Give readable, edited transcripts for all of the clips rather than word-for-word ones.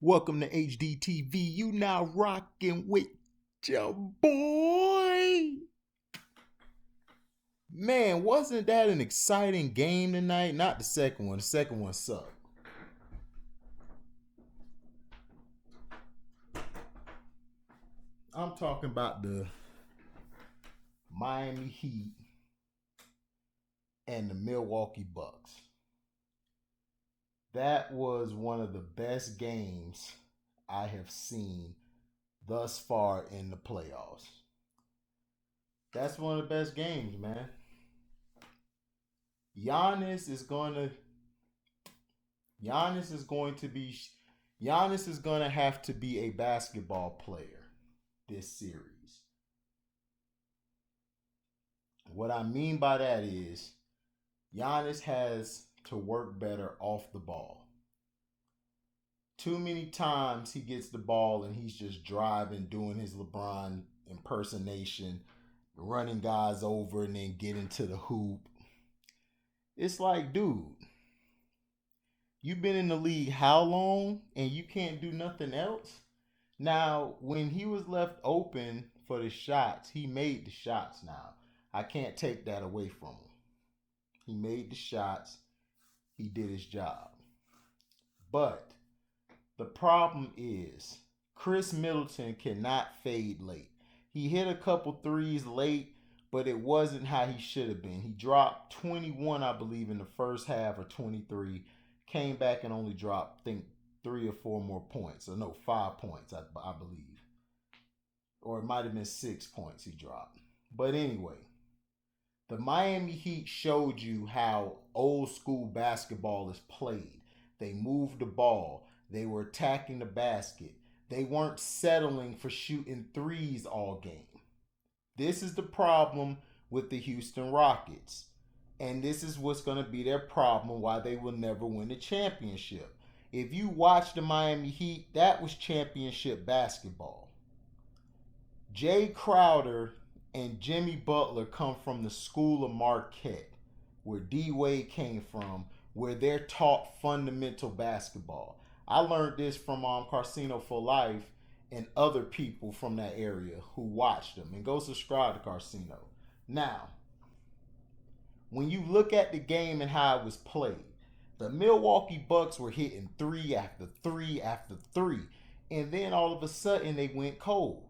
Welcome to HDTV. You now rocking with your boy. Man, wasn't that an exciting game tonight? Not the second one. The second one sucked. I'm talking about the Miami Heat and the Milwaukee Bucks. That was one of the best games I have seen thus far in the playoffs. That's one of the best games, man. Giannis is going to Giannis is going to be Giannis is going to have to be a basketball player this series. What I mean by that is Giannis has to work better off the ball. Too many times he gets the ball and he's just driving, doing his LeBron impersonation, running guys over and then getting to the hoop. It's like, dude, you've been in the league how long and you can't do nothing else? Now, when he was left open for the shots, he made the shots now. I can't take that away from him. He made the shots. He did his job. But the problem is Chris Middleton cannot fade late. He hit a couple threes late, but it wasn't how he should have been. He dropped 21, I believe, in the first half, or 23. Came back and only dropped, I think, 3 or 4 more points. Or no, 5 points, I believe. Or it might have been 6 points he dropped. But anyway, the Miami Heat showed you how old school basketball is played. They moved the ball. They were attacking the basket. They weren't settling for shooting threes all game. This is the problem with the Houston Rockets. And this is what's going to be their problem, why they will never win the championship. If you watch the Miami Heat, that was championship basketball. Jay Crowder and Jimmybutler come from the school of Marquette, where D Wade came from, where they're taught fundamental basketball. I learned this from Carcino for Life and other people from that area who watched them. And go subscribe to Carcino. Now, when you look at the game and how it was played, the Milwaukee Bucks were hitting 3 after 3 after 3. And then all of a sudden they went cold.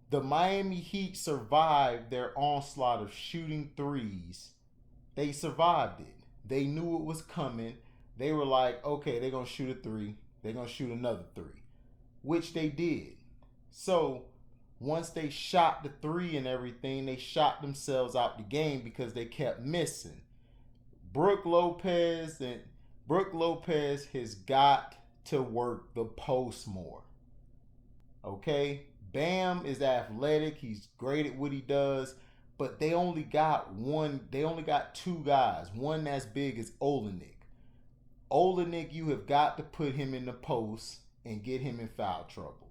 The Miami Heat survived their onslaught of shooting threes. They survived it. They knew it was coming. They were like, okay, they're going to shoot a 3. They're going to shoot another 3, which they did. So once they shot the 3 and everything, they shot themselves out the game because they kept missing. Brook Lopez has got to work the post more. Okay? Bam is athletic. He's great at what he does. But they only got 2 guys. One that's big is Olenek. Olenek, you have got to put him in the post and get him in foul trouble.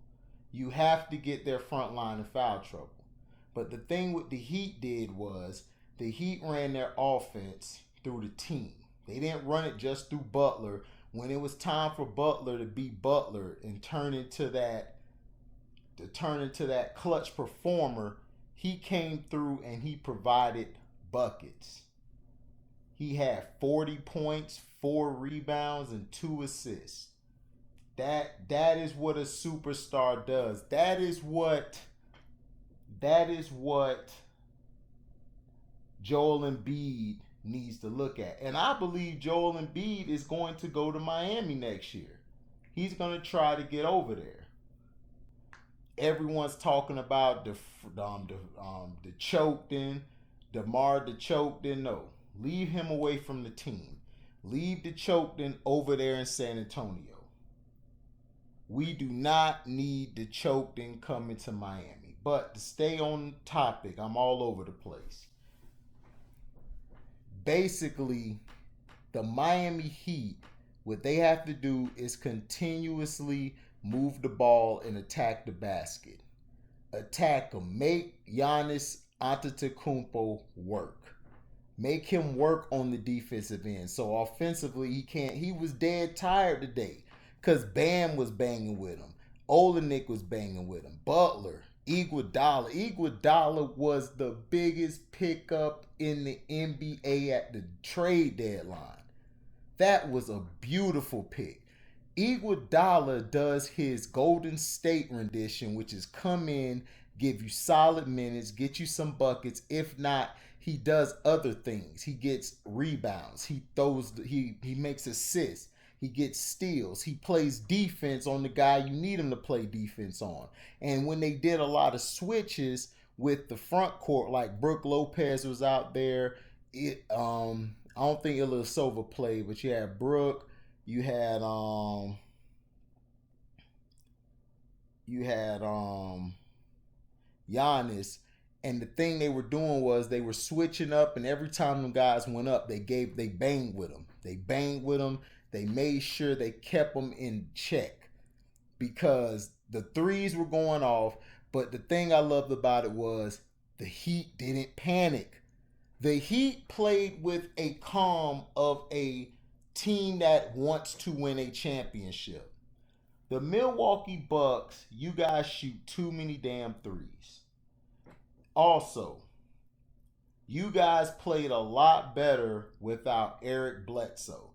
You have to get their front line in foul trouble. But the thing what the Heat did was the Heat ran their offense through the team. They didn't run it just through Butler. When it was time for Butler to be Butler and turn into that clutch performer, he came through and he provided buckets. He had 40 points, 4 rebounds, and 2 assists. That is what a superstar does. That is what Joel Embiid needs to look at. And I believe Joel Embiid is going to go to Miami next year. He's going to try to get over there. Everyone's talking about the chokeden, DeMar the chokeden. No, leave him away from the team. Leave the chokeden over there in San Antonio. We do not need the chokeden coming to Miami. But to stay on topic, I'm all over the place. Basically, the Miami Heat, what they have to do is continuously move the ball and attack the basket. Attack him. Make Giannis Antetokounmpo work. Make him work on the defensive end. So offensively, he was dead tired today. Because Bam was banging with him. Olenek was banging with him. Butler, Iguodala. Iguodala was the biggest pickup in the NBA at the trade deadline. That was a beautiful pick. Iguodala does his Golden State rendition, which is come in, give you solid minutes, get you some buckets. If not, he does other things. He gets rebounds. He throws. He makes assists. He gets steals. He plays defense on the guy you need him to play defense on. And when they did a lot of switches with the front court, like Brook Lopez was out there, I don't think Ilyasova played, but you had Brook, you had you had Giannis, and the thing they were doing was they were switching up, and every time the guys went up, they banged with them. They banged with them. They made sure they kept them in check because the threes were going off. But the thing I loved about it was the Heat didn't panic. The Heat played with a calm of a team that wants to win a championship. The Milwaukee Bucks, you guys shoot too many damn threes. Also, you guys played a lot better without Eric Bledsoe.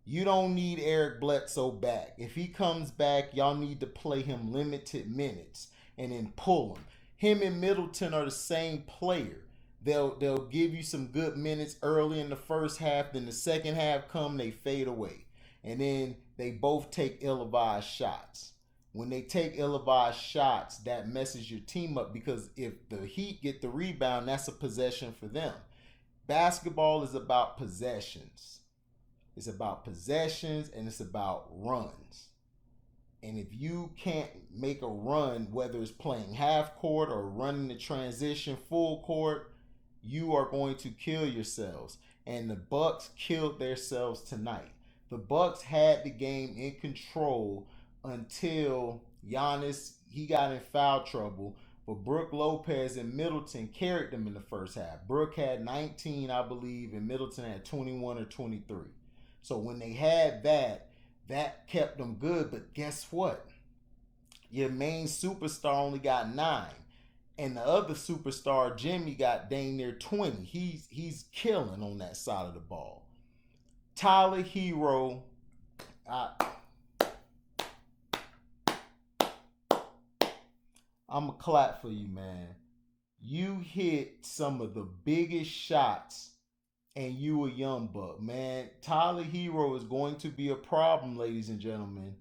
You don't need Eric Bledsoe back. If he comes back, y'all need to play him limited minutes and then pull him. Him and Middleton are the same player. They'll give you some good minutes early in the first half, then the second half come, they fade away. And then they both take ill-advised shots. When they take ill-advised shots, that messes your team up because if the Heat get the rebound, that's a possession for them. Basketball is about possessions. It's about possessions and it's about runs. And if you can't make a run, whether it's playing half court or running the transition full court, you are going to kill yourselves. And the Bucks killed themselves tonight. The Bucks had the game in control until Giannis, he got in foul trouble. But Brook Lopez and Middleton carried them in the first half. Brook had 19, I believe, and Middleton had 21 or 23. So when they had that kept them good. But guess what? Your main superstar only got 9. And the other superstar, Jimmy, got dang near 20. He's killing on that side of the ball. Tyler Hero, I'm a clap for you, man. You hit some of the biggest shots, and you a young buck, man. Tyler Hero is going to be a problem, ladies and gentlemen.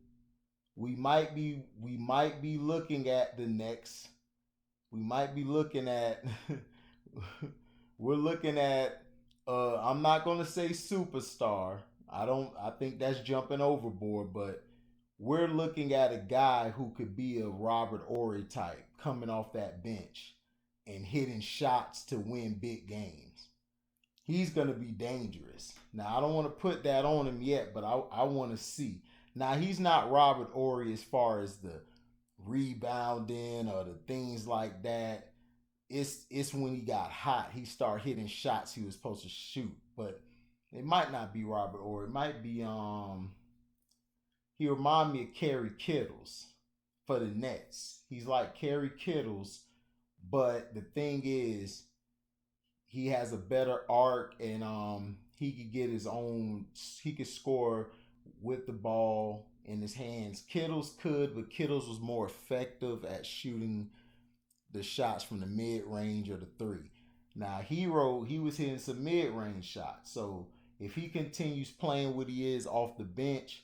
We might be looking at the next. We might be looking at. We're looking at. I'm not gonna say superstar. I think that's jumping overboard, but we're looking at a guy who could be a Robert Horry type coming off that bench and hitting shots to win big games. He's going to be dangerous. Now, I don't want to put that on him yet, but I want to see. Now, he's not Robert Horry as far as the rebounding or the things like that. It's when he got hot, he started hitting shots he was supposed to shoot. But it might not be Robert Horry. It might be he remind me of Kerry Kittles for the Nets. He's like Kerry Kittles, but the thing is, he has a better arc and he could get his own. He could score with the ball in his hands. Kittles could, but Kittles was more effective at shooting the shots from the mid range or the three. Now Hero, he was hitting some mid range shots. So if he continues playing what he is off the bench,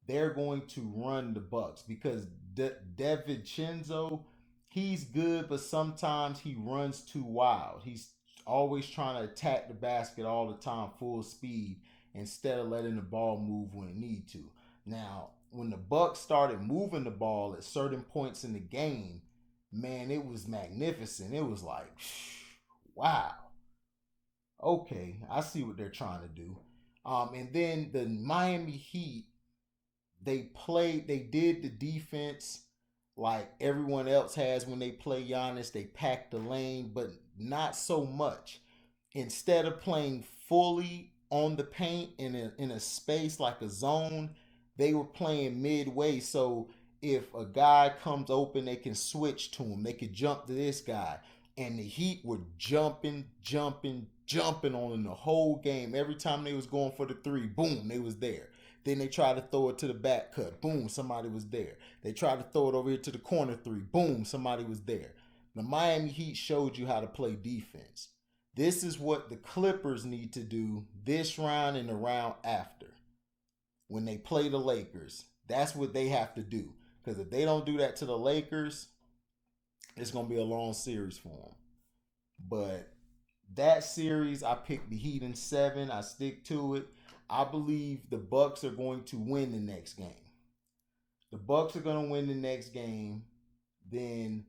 they're going to run the Bucks because DiVincenzo, he's good, but sometimes he runs too wild. He's always trying to attack the basket all the time, full speed, instead of letting the ball move when it need to. Now, when the Bucks started moving the ball at certain points in the game, man, it was magnificent. It was like, wow. Okay, I see what they're trying to do. And then the Miami Heat, they did the defense like everyone else has when they play Giannis. They packed the lane, but not so much. Instead of playing fully on the paint in a space like a zone, They were playing midway, so if a guy comes open, they can switch to him. They could jump to this guy. And the Heat were jumping on him the whole game. Every time they was going for the three, boom, they was there. Then they tried to throw it to the back cut. Boom, somebody was there. They tried to throw it over here to the corner three. Boom, somebody was there. The Miami Heat showed you how to play defense. This is what the Clippers need to do this round and the round after. When they play the Lakers, that's what they have to do. Because if they don't do that to the Lakers, it's going to be a long series for them. But that series, I picked the Heat in 7. I stick to it. I believe the Bucks are going to win the next game. The Bucks are going to win the next game. Then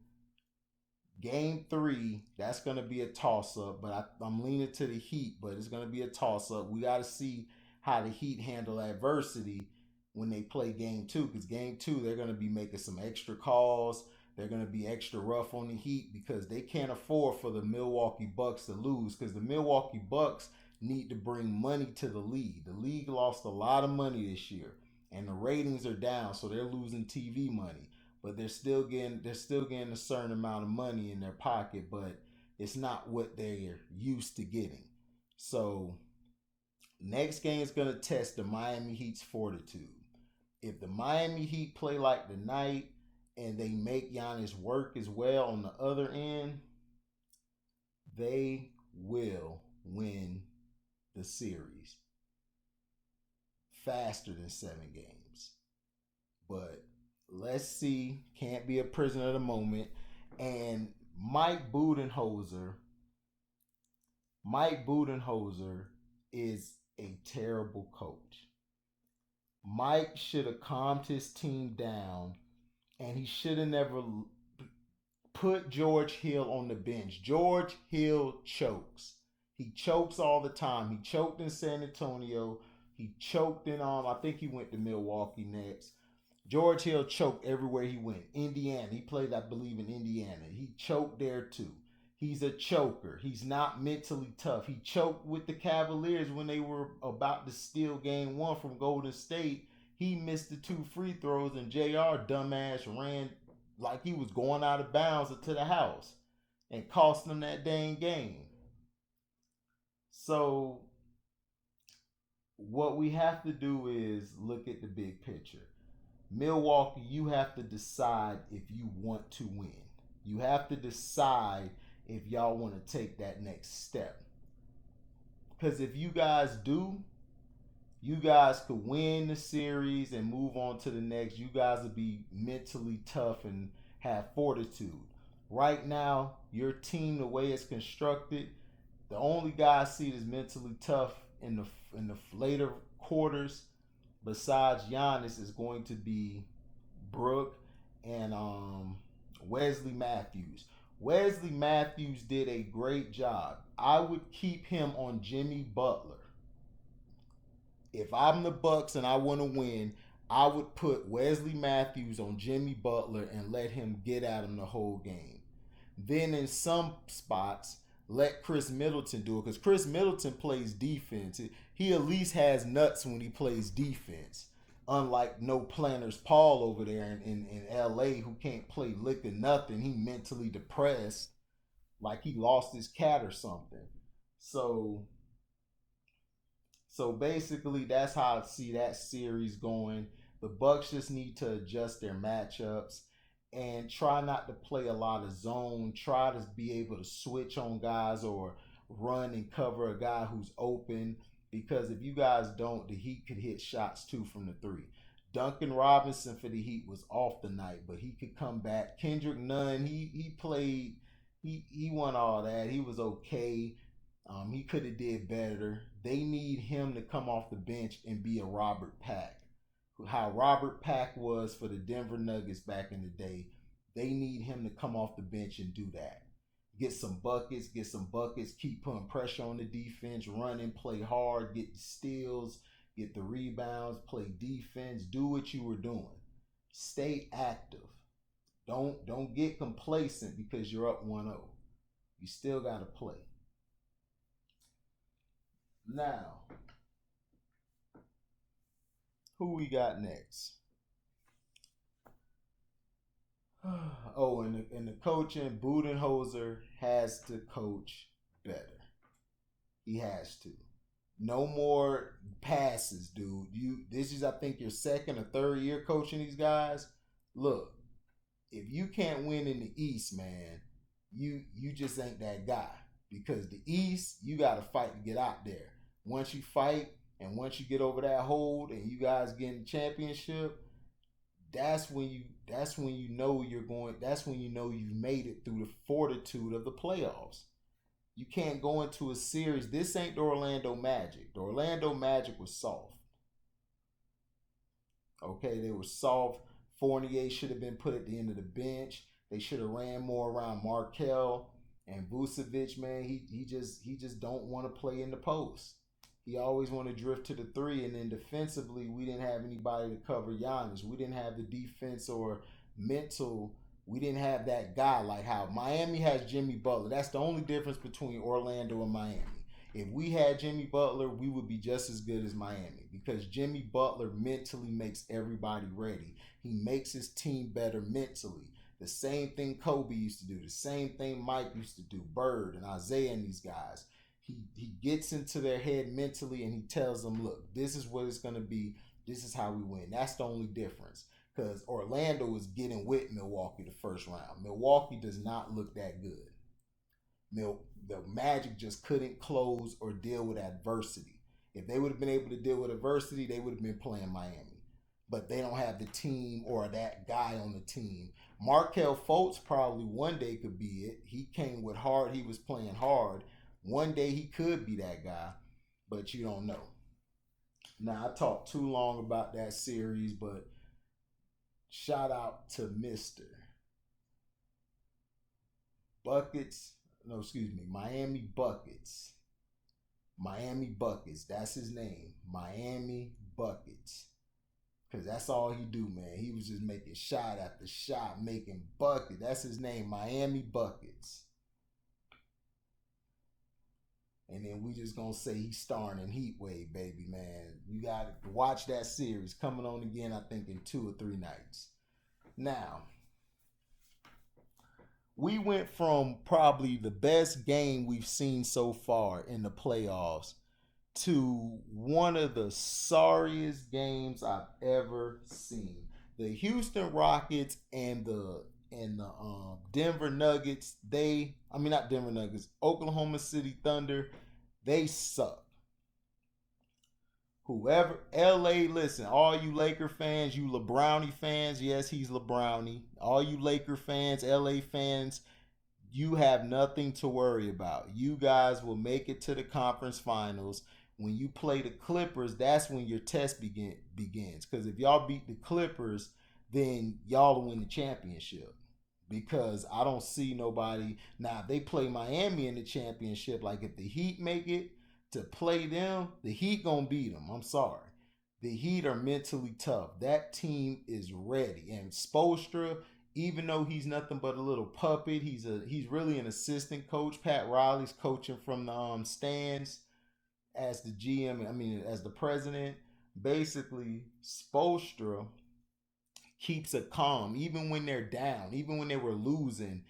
game 3, that's going to be a toss-up. But I'm leaning to the Heat, but it's going to be a toss-up. We got to see how the Heat handle adversity when they play game 2. Because game 2, they're going to be making some extra calls. They're going to be extra rough on the Heat because they can't afford for the Milwaukee Bucks to lose, because the Milwaukee Bucks need to bring money to the league. The league lost a lot of money this year, and the ratings are down, so they're losing TV money. But they're still getting a certain amount of money in their pocket, but it's not what they're used to getting. So next game is going to test the Miami Heat's fortitude. If the Miami Heat play like the night and they make Giannis work as well on the other end, they will win the series faster than 7 games. But let's see. Can't be a prisoner of the moment. And Mike Budenholzer is a terrible coach. Mike should have calmed his team down, and he should have never put George Hill on the bench. George Hill chokes. He chokes all the time. He choked in San Antonio. He choked in I think he went to Milwaukee next. George Hill choked everywhere he went. Indiana. He played, I believe, in Indiana. He choked there too. He's a choker. He's not mentally tough. He choked with the Cavaliers when they were about to steal game 1 from Golden State. He missed the 2 free throws, and JR dumbass ran like he was going out of bounds to the house and cost them that dang game. So what we have to do is look at the big picture. Milwaukee, you have to decide if you want to win. You have to decide if y'all want to take that next step. Because if you guys do, you guys could win the series and move on to the next. You guys will be mentally tough and have fortitude. Right now, your team, the way it's constructed, the only guy I see that's mentally tough in the later quarters, besides Giannis, is going to be Brooke and Wesley Matthews. Wesley Matthews did a great job. I would keep him on Jimmybutler. If I'm the Bucks and I want to win, I would put Wesley Matthews on Jimmybutler and let him get at him the whole game. Then in some spots, let Chris Middleton do it, because Chris Middleton plays defense. He at least has nuts when he plays defense. Unlike no planners Paul over there in LA, who can't play lick or nothing. He mentally depressed, like he lost his cat or something. So basically, that's how I see that series going. The Bucks just need to adjust their matchups and try not to play a lot of zone. Try to be able to switch on guys or run and cover a guy who's open. Because if you guys don't, the Heat could hit shots too from the 3. Duncan Robinson for the Heat was off the night, but he could come back. Kendrick Nunn, he played, he won all that. He was okay. He could have did better. They need him to come off the bench and be a Robert Pack. How Robert Pack was for the Denver Nuggets back in the day. They need him to come off the bench and do that. Get some buckets, keep putting pressure on the defense, run and play hard, get the steals, get the rebounds, play defense, do what you were doing. Stay active. Don't get complacent because you're up 1-0. You still got to play. Now, Who we got next? Oh, and the coaching, Budenholzer has to coach better. He has to. No more passes, dude. This is, I think, your second or third year coaching these guys. Look, if you can't win in the East, man, you just ain't that guy. Because the East, you got to fight to get out there. Once you fight and once you get over that hold and you guys get in the championship, that's when you know you're going. That's when you know you've made it through the fortitude of the playoffs. You can't go into a series. This ain't the Orlando Magic. The Orlando Magic was soft. Okay, they were soft. Fournier should have been put at the end of the bench. They should have ran more around Markel and Vucevic. Man, he just don't want to play in the post. He always want to drift to the three, and then defensively, we didn't have anybody to cover Giannis. We didn't have the defense or mental. We didn't have that guy like how Miami has Jimmy Butler. That's the only difference between Orlando and Miami. If we had Jimmy Butler, we would be just as good as Miami because Jimmy Butler mentally makes everybody ready. He makes his team better mentally. The same thing Kobe used to do. The same thing Mike used to do. Bird and Isaiah and these guys. He gets into their head mentally and he tells them, look, this is what it's going to be. This is how we win. That's the only difference. Because Orlando is getting with Milwaukee the first round. Milwaukee does not look that good. The Magic just couldn't close or deal with adversity. If they would have been able to deal with adversity, they would have been playing Miami. But they don't have the team or that guy on the team. Markel Fultz probably one day could be it. He came with hard. He was playing hard. One day he could be that guy, but you don't know. Now, I talked too long about that series, but shout out to Mr. Buckets. No, excuse me. Miami Buckets. Miami Buckets. That's his name. Miami Buckets. Because that's all he do, man. He was just making shot after shot, making buckets. That's his name, Miami Buckets. And then we just gonna say he's starring in Heat Wave, baby, man. You gotta watch that series coming on again, I think, in 2 or 3 nights. Now, we went from probably the best game we've seen so far in the playoffs to one of the sorriest games I've ever seen. The Houston Rockets and the Denver Nuggets, not Denver Nuggets, Oklahoma City Thunder, they suck. Whoever, LA, listen, all you Laker fans, you LeBrownie fans, yes, he's LeBrownie. All you Laker fans, LA fans, you have nothing to worry about. You guys will make it to the conference finals. When you play the Clippers, that's when your test begins. Because if y'all beat the Clippers, then y'all will win the championship. Because I don't see nobody. Now, if they play Miami in the championship, like if the Heat make it to play them, the Heat gonna beat them. I'm sorry. The Heat are mentally tough. That team is ready. And Spoelstra, even though he's nothing but a little puppet, he's really an assistant coach. Pat Riley's coaching from the stands as the GM. As the president. Basically, Spoelstra keeps it calm, even when they're down, even when they were losing.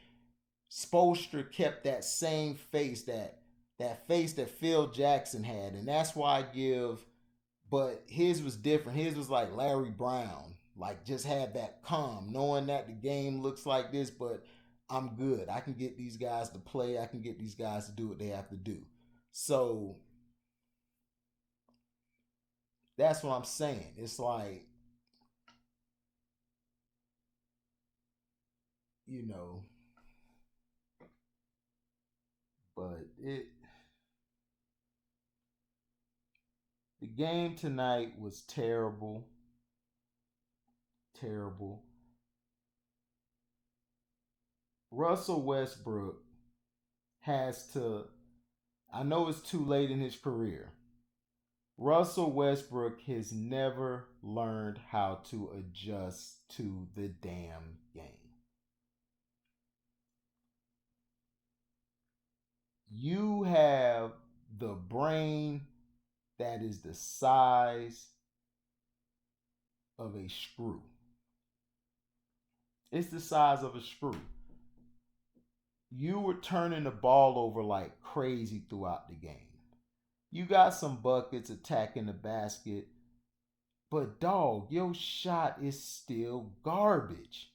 Spoelstra kept that same face, that face that Phil Jackson had, and that's why I give. But his was different. His was like Larry Brown, like just had that calm, knowing that the game looks like this, but I'm good. I can get these guys to play. I can get these guys to do what they have to do. So that's what I'm saying. It's like, you know, but the game tonight was terrible. Terrible. Russell Westbrook has to, I know it's too late in his career. Russell Westbrook has never learned how to adjust to the damn game. You have the brain that is the size of a screw. It's the size of a screw. You were turning the ball over like crazy throughout the game. You got some buckets attacking the basket, but dog, your shot is still garbage.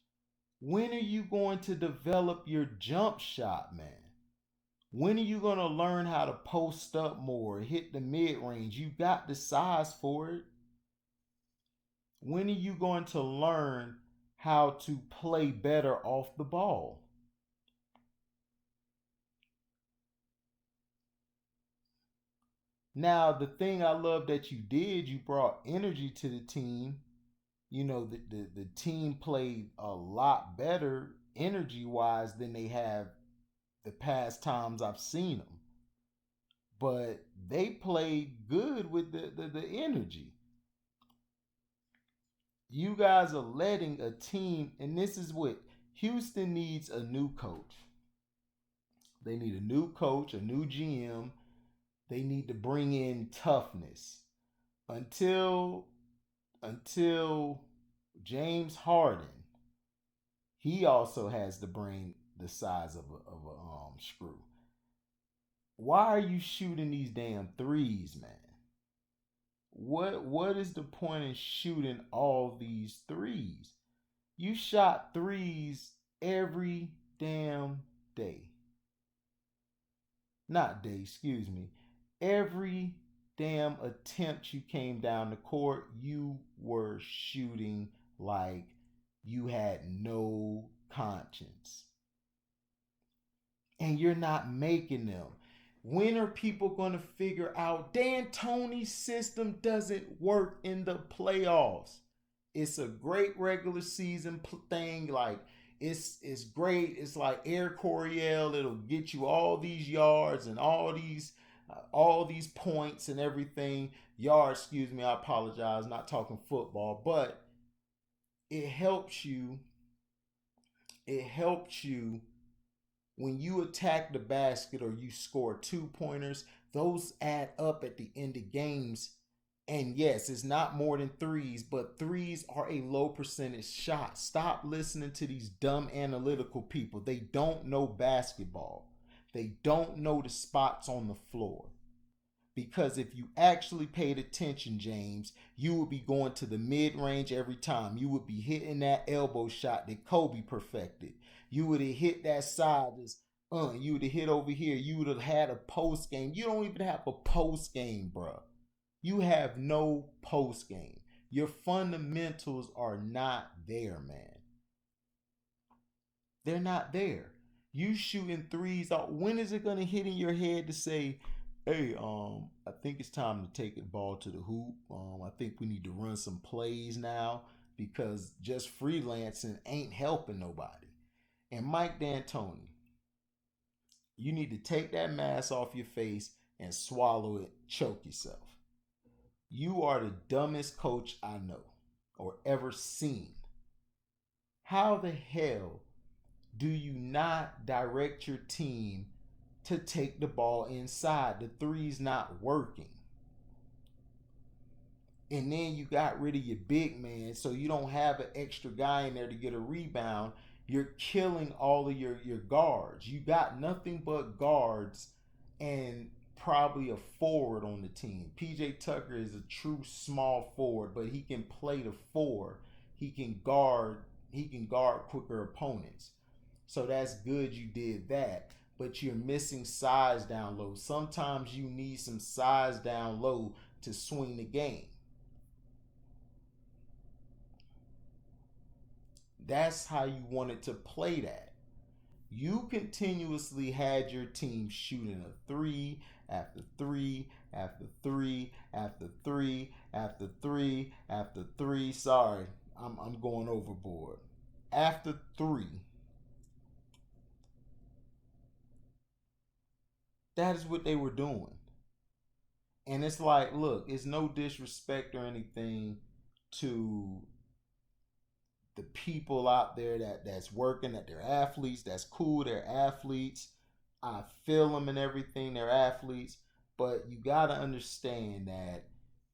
When are you going to develop your jump shot, man? When are you going to learn how to post up more, hit the mid range? You got the size for it. When are you going to learn how to play better off the ball? Now, the thing I love that you did, you brought energy to the team. You know, the team played a lot better energy wise than they have the past times I've seen them. But they played good with the energy. You guys are letting a team, and this is what Houston needs: a new coach. They need a new coach, a new GM. They need to bring in toughness. Until James Harden, he also has the brain the size of a screw. Why are you shooting these damn threes, man? What is the point in shooting all these threes? You shot threes every damn day. Not day, excuse me. Every damn attempt you came down the court, you were shooting like you had no conscience. And you're not making them. When are people going to figure out D'Antoni's system doesn't work in the playoffs? It's a great regular season thing. Like it's great. It's like Air Coryell. It'll get you all these yards and all these points and everything. Yards, excuse me. I apologize. Not talking football, but it helps you. It helps you when you attack the basket or you score 2-pointers. Those add up at the end of games. And yes, it's not more than threes, but threes are a low percentage shot. Stop listening to these dumb analytical people. They don't know basketball. They don't know the spots on the floor. Because if you actually paid attention, James, you would be going to the mid-range every time. You would be hitting that elbow shot that Kobe perfected. You would have hit that side. You would have hit over here. You would have had a post game. You don't even have a post game, bro. You have no post game. Your fundamentals are not there, man. They're not there. You shooting threes out. When is it gonna hit in your head to say, "Hey, I think it's time to take the ball to the hoop. I think we need to run some plays now because just freelancing ain't helping nobody." And Mike D'Antoni, you need to take that mask off your face and swallow it, choke yourself. You are the dumbest coach I know or ever seen. How the hell do you not direct your team to take the ball inside? The three's not working. And then you got rid of your big man, so you don't have an extra guy in there to get a rebound. You're killing all of your guards. You got nothing but guards and probably a forward on the team. PJ Tucker is a true small forward, but he can play the four. He can guard quicker opponents. So that's good you did that. But you're missing size down low. Sometimes you need some size down low to swing the game. That's how you wanted to play that. You continuously had your team shooting a three after three after three after three after three after three. Sorry, I'm going overboard. After three. That is what they were doing. And it's like, look, it's no disrespect or anything to the people out there that's working, that they're athletes. That's cool. They're athletes. I feel them and everything. They're athletes. But you got to understand that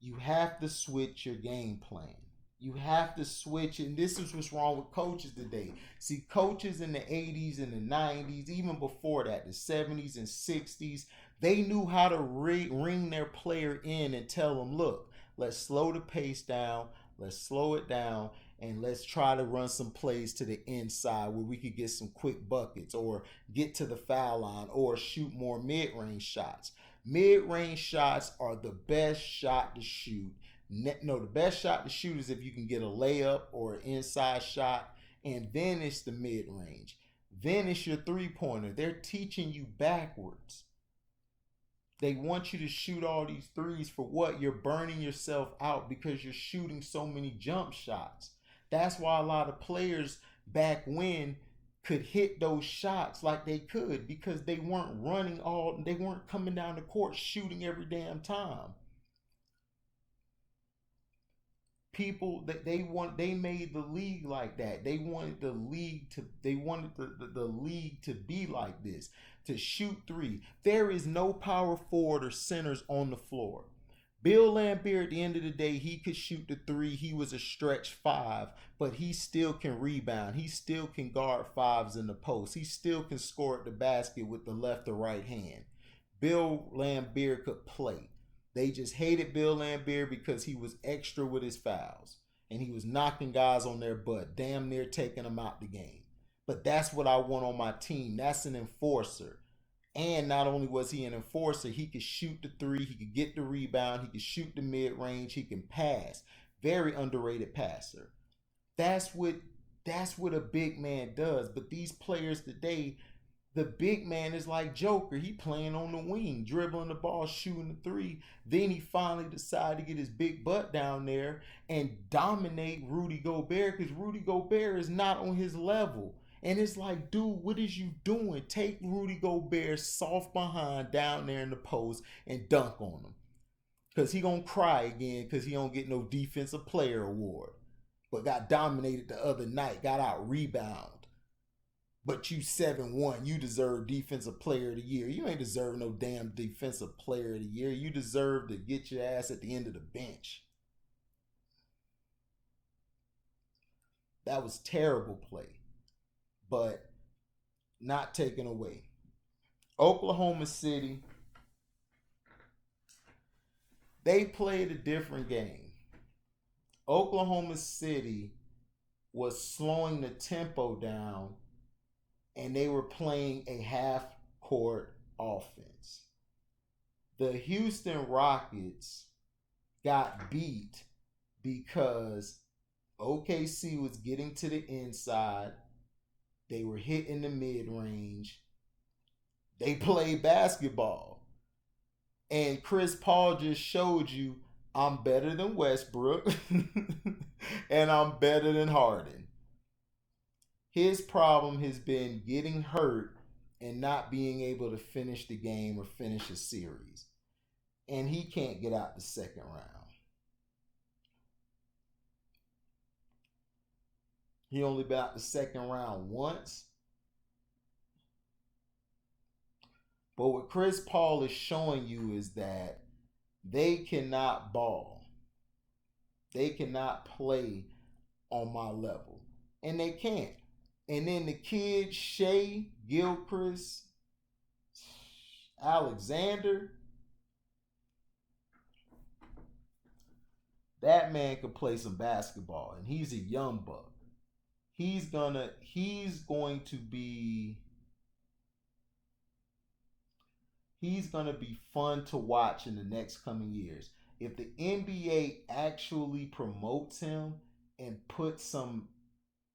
you have to switch your game plan. You have to switch, and this is what's wrong with coaches today. See, coaches in the 80s and the 90s, even before that, the 70s and 60s, they knew how to ring their player in and tell them, look, let's slow the pace down, let's slow it down, and let's try to run some plays to the inside where we could get some quick buckets or get to the foul line or shoot more mid-range shots. Mid-range shots are the best shot to shoot. No, the best shot to shoot is if you can get a layup or an inside shot, and then it's the mid-range. Then it's your three-pointer. They're teaching you backwards. They want you to shoot all these threes for what? You're burning yourself out because you're shooting so many jump shots. That's why a lot of players back when could hit those shots like they could, because they weren't coming down the court shooting every damn time. People that they made the league like that. They wanted the league to be like this, to shoot three. There is no power forward or centers on the floor. Bill Laimbeer, at the end of the day, he could shoot the three. He was a stretch five, but he still can rebound. He still can guard fives in the post. He still can score at the basket with the left or right hand. Bill Laimbeer could play. They just hated Bill Laimbeer because he was extra with his fouls. And he was knocking guys on their butt, damn near taking them out the game. But that's what I want on my team. That's an enforcer. And not only was he an enforcer, he could shoot the three, he could get the rebound, he could shoot the mid-range, he can pass. Very underrated passer. That's what a big man does. But these players today, the big man is like Joker. He playing on the wing, dribbling the ball, shooting the three. Then he finally decided to get his big butt down there and dominate Rudy Gobert, because Rudy Gobert is not on his level. And it's like, dude, what is you doing? Take Rudy Gobert soft behind down there in the post and dunk on him. Because he going to cry again because he don't get no defensive player award. But got dominated the other night, got out rebound. But you 7-1, you deserve defensive player of the year. You ain't deserve no damn defensive player of the year. You deserve to get your ass at the end of the bench. That was terrible play, but not taken away. Oklahoma City, they played a different game. Oklahoma City was slowing the tempo down, and they were playing a half-court offense. The Houston Rockets got beat because OKC was getting to the inside. They were hitting the mid-range. They played basketball. And Chris Paul just showed you, I'm better than Westbrook and I'm better than Harden. His problem has been getting hurt and not being able to finish the game or finish a series. And he can't get out the second round. He only been out the second round once. But what Chris Paul is showing you is that they cannot ball. They cannot play on my level. And they can't. And then the kid, Shea Gilchrist Alexander, that man could play some basketball, and he's a young buck. He's going to be fun to watch in the next coming years. If the NBA actually promotes him and puts some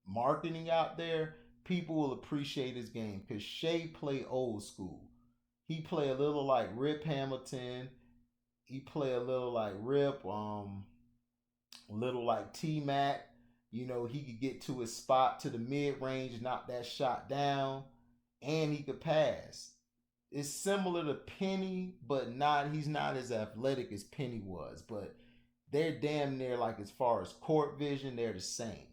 marketing out there, people will appreciate his game, because Shea play old school. He play a little like Rip Hamilton. He play a little like Rip, a little like T-Mac. You know, he could get to his spot to the mid-range, knock that shot down, and he could pass. It's similar to Penny, but he's not as athletic as Penny was. But they're damn near, like, as far as court vision, they're the same.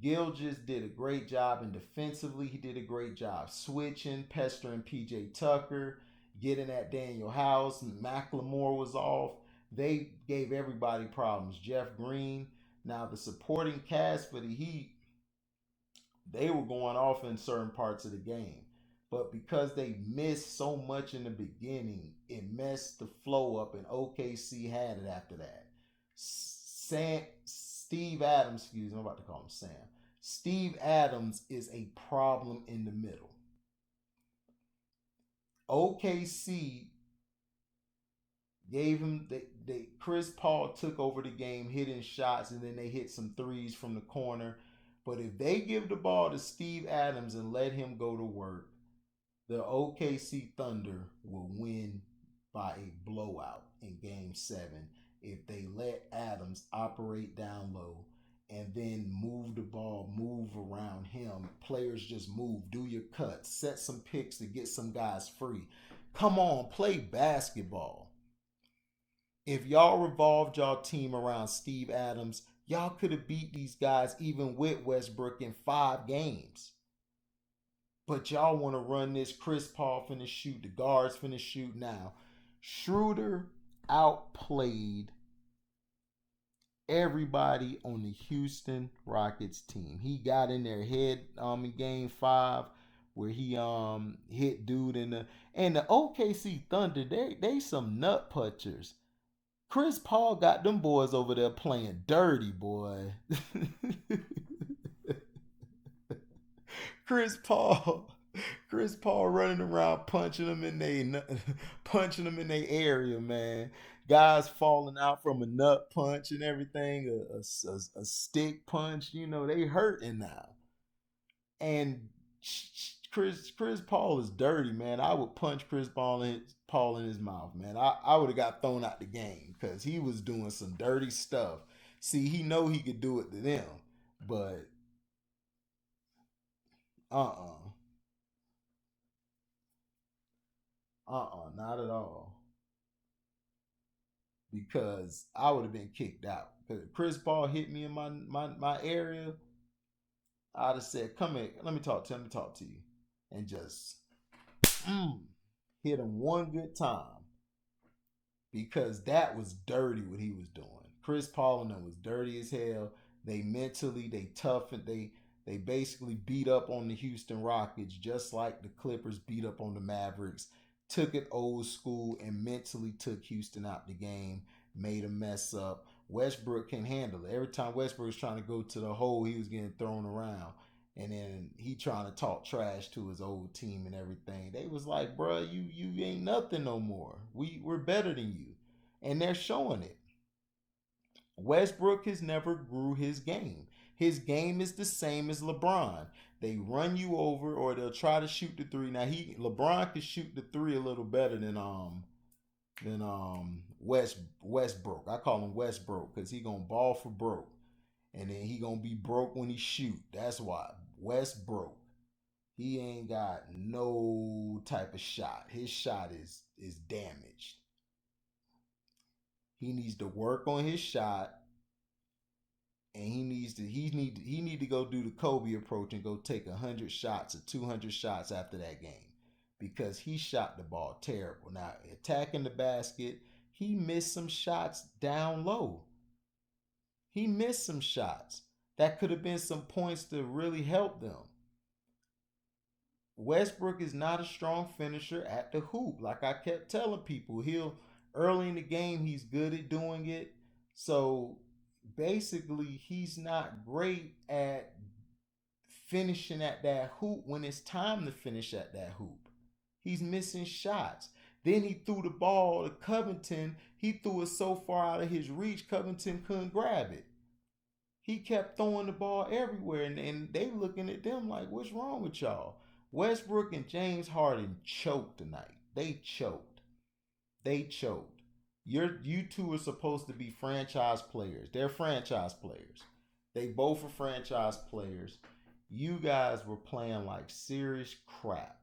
Gil just did a great job, and defensively he did a great job switching, pestering PJ Tucker, getting at Daniel House. McLemore was off. They gave everybody problems. Jeff Green. Now, the supporting cast for the Heat, they were going off in certain parts of the game. But because they missed so much in the beginning, it messed the flow up, and OKC had it after that. Steve Adams, excuse me, I'm about to call him Sam. Steve Adams is a problem in the middle. OKC gave him Chris Paul took over the game hitting shots, and then they hit some threes from the corner. But if they give the ball to Steve Adams and let him go to work, the OKC Thunder will win by a blowout in game 7 if they let Adams operate down low and then move the ball, move around him. Players just move, do your cuts, set some picks to get some guys free. Come on, play basketball. If y'all revolved y'all team around Steve Adams, y'all could have beat these guys even with Westbrook in 5 games. But y'all want to run this Chris Paul finna shoot, the guards finna shoot now. Schroeder outplayed everybody on the Houston Rockets team. He got in their head in game 5 where he hit dude in the OKC Thunder, they some nut punchers. Chris Paul got them boys over there playing dirty, boy. Chris Paul, Chris Paul running around punching them in their area, man. Guys falling out from a nut punch and everything, a stick punch. You know they hurting now. And Chris Paul is dirty, man. I would punch Paul in his mouth, man. I would have got thrown out the game because he was doing some dirty stuff. See, he know he could do it to them, but uh not at all. Because I would have been kicked out. Because if Chris Paul hit me in my area, I'd have said, "Come here, let me talk to you," and just mm, hit him one good time because that was dirty what he was doing. Chris Paul and them was dirty as hell. They mentally, they tough, and they basically beat up on the Houston Rockets just like the Clippers beat up on the Mavericks. Took it old school and mentally took Houston out the game, made a mess up. Westbrook can handle it. Every time Westbrook was trying to go to the hole, he was getting thrown around. And then he trying to talk trash to his old team and everything. They was like, bro, you ain't nothing no more. We're better than you. And they're showing it. Westbrook has never grew his game. His game is the same as LeBron. They run you over or they'll try to shoot the three. Now LeBron can shoot the three a little better than Westbrook. I call him Westbrook because he gonna ball for broke. And then he gonna be broke when he shoot. That's why. Westbrook. He ain't got no type of shot. His shot is damaged. He needs to work on his shot, and he need to go do the Kobe approach and go take 100 shots or 200 shots after that game because he shot the ball terrible. Now attacking the basket, he missed some shots down low. He missed some shots that could have been some points to really help them. Westbrook is not a strong finisher at the hoop. Like I kept telling people, he'll early in the game he's good at doing it. So basically he's not great at finishing at that hoop when it's time to finish at that hoop. He's missing shots. Then he threw the ball to Covington. He threw it so far out of his reach, Covington couldn't grab it. He kept throwing the ball everywhere, and they looking at them like, what's wrong with y'all? Westbrook and James Harden choked tonight. They choked. They choked. You two are supposed to be franchise players. They're franchise players. They both are franchise players. You guys were playing like serious crap.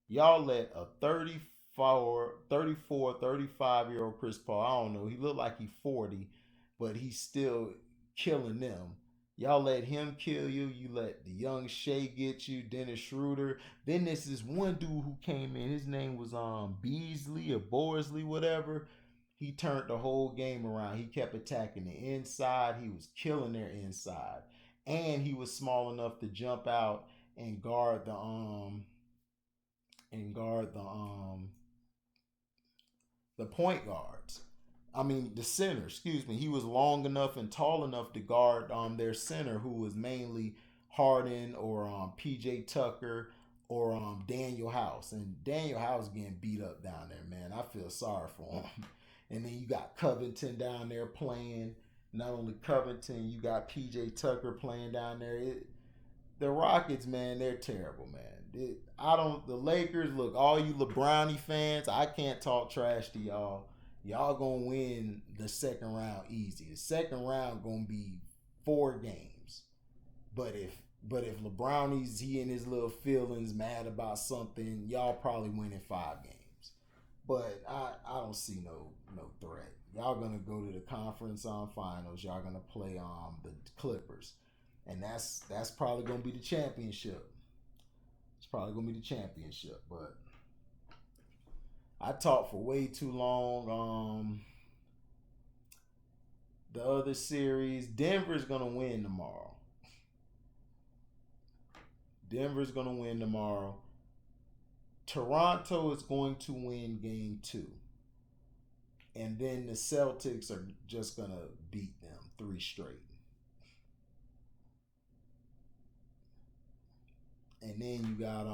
Y'all let a 35-year-old Chris Paul, I don't know, he looked like he's 40, but he's still killing them. Y'all let him kill you. You let the young Shea get you. Dennis Schroeder. Then there's this one dude who came in. His name was Beasley or Borsley, whatever. He turned the whole game around. He kept attacking the inside. He was killing their inside. And he was small enough to jump out and guard the point guards. I mean the center, excuse me. He was long enough and tall enough to guard their center, who was mainly Harden or PJ Tucker or Daniel House. And Daniel House getting beat up down there, man. I feel sorry for him. And then you got Covington down there playing. Not only Covington, you got PJ Tucker playing down there. The Rockets, man, they're terrible, man. The Lakers, look, all you LeBrownie fans, I can't talk trash to y'all. Y'all gonna win the second round easy. The second round gonna be 4 games. But if LeBrownie's he in his little feelings mad about something, y'all probably win in 5 games. But I don't see no threat. Y'all gonna go to the conference finals. Y'all gonna play the Clippers. And that's probably gonna be the championship. It's probably gonna be the championship, but I talked for way too long. The other series, Denver's gonna win tomorrow. Denver's gonna win tomorrow. Toronto is going to win game 2. And then the Celtics are just gonna beat them 3 straight. And then you got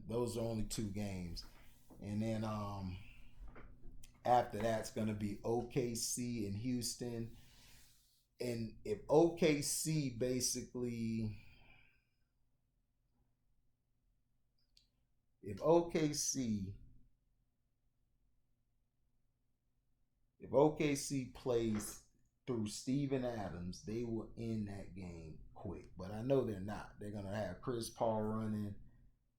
those are only 2 games. And then after that's gonna be OKC and Houston. And if OKC plays through Steven Adams, they will end that game quick. But I know they're not. They're gonna have Chris Paul running,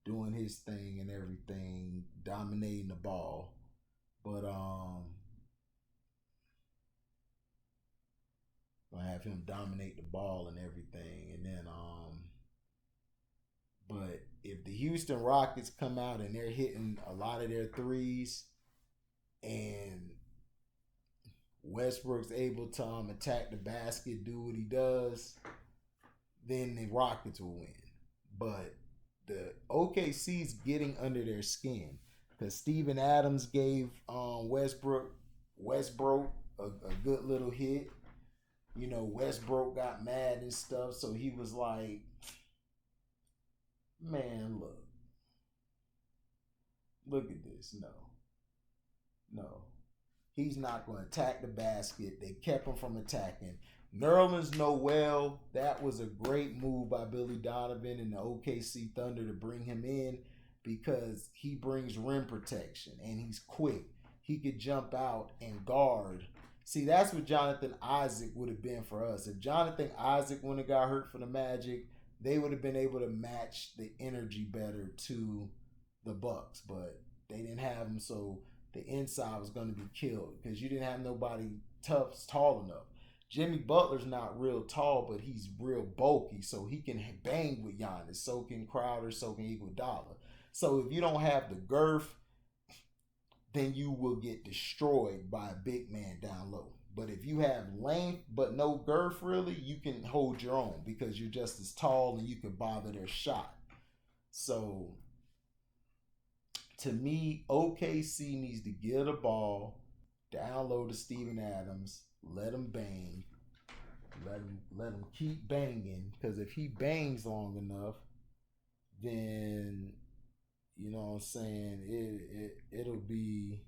doing his thing and everything, dominating the ball. But gonna have him dominate the ball and everything. And then but if the Houston Rockets come out and they're hitting a lot of their threes and Westbrook's able to attack the basket, do what he does, then the Rockets will win. But the OKC's getting under their skin because Steven Adams gave Westbrook a good little hit. You know, Westbrook got mad and stuff, so he was like, man, look at this. No. He's not going to attack the basket. They kept him from attacking. Nerlens Noel, that was a great move by Billy Donovan and the OKC Thunder to bring him in because he brings rim protection and he's quick. He could jump out and guard. See, that's what Jonathan Isaac would have been for us. If Jonathan Isaac wouldn't have got hurt for the Magic, they would have been able to match the energy better to the Bucks. But they didn't have him, so the inside was going to be killed because you didn't have nobody tough, tall enough. Jimmy Butler's not real tall, but he's real bulky, so he can bang with Giannis. So can Crowder, so can Iguodala. So if you don't have the girth, then you will get destroyed by a big man down low. But if you have length but no girth really, you can hold your own because you're just as tall and you can bother their shot. So to me, OKC needs to get a ball, down low to Steven Adams, let him bang, let him keep banging. Because if he bangs long enough, then you know what I'm saying, it'll be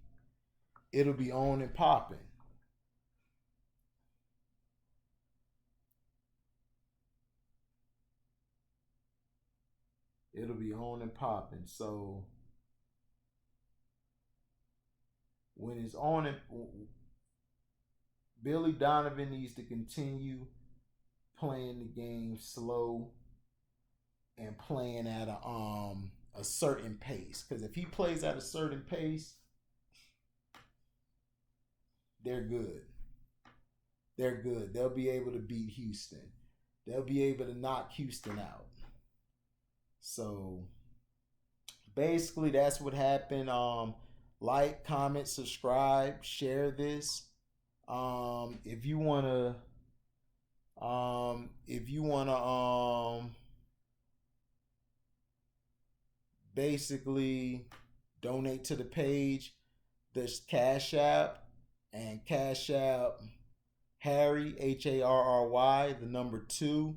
on and popping. It'll be on and popping. So when it's on, and Billy Donovan needs to continue playing the game slow and playing at a certain pace. Because if he plays at a certain pace, they're good. They're good. They'll be able to beat Houston. They'll be able to knock Houston out. So basically that's what happened. Like, comment, subscribe, share this. If you wanna if you wanna basically donate to the page, there's Cash App and Cash App Harry, Harry, the number 2.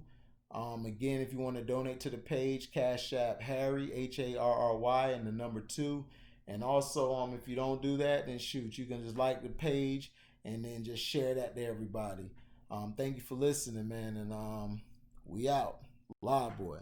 Again, if you want to donate to the page, Cash App Harry, Harry, and the number 2. And also, if you don't do that, then shoot, you can just like the page and then just share that to everybody. Thank you for listening, man, and we out. Live boy.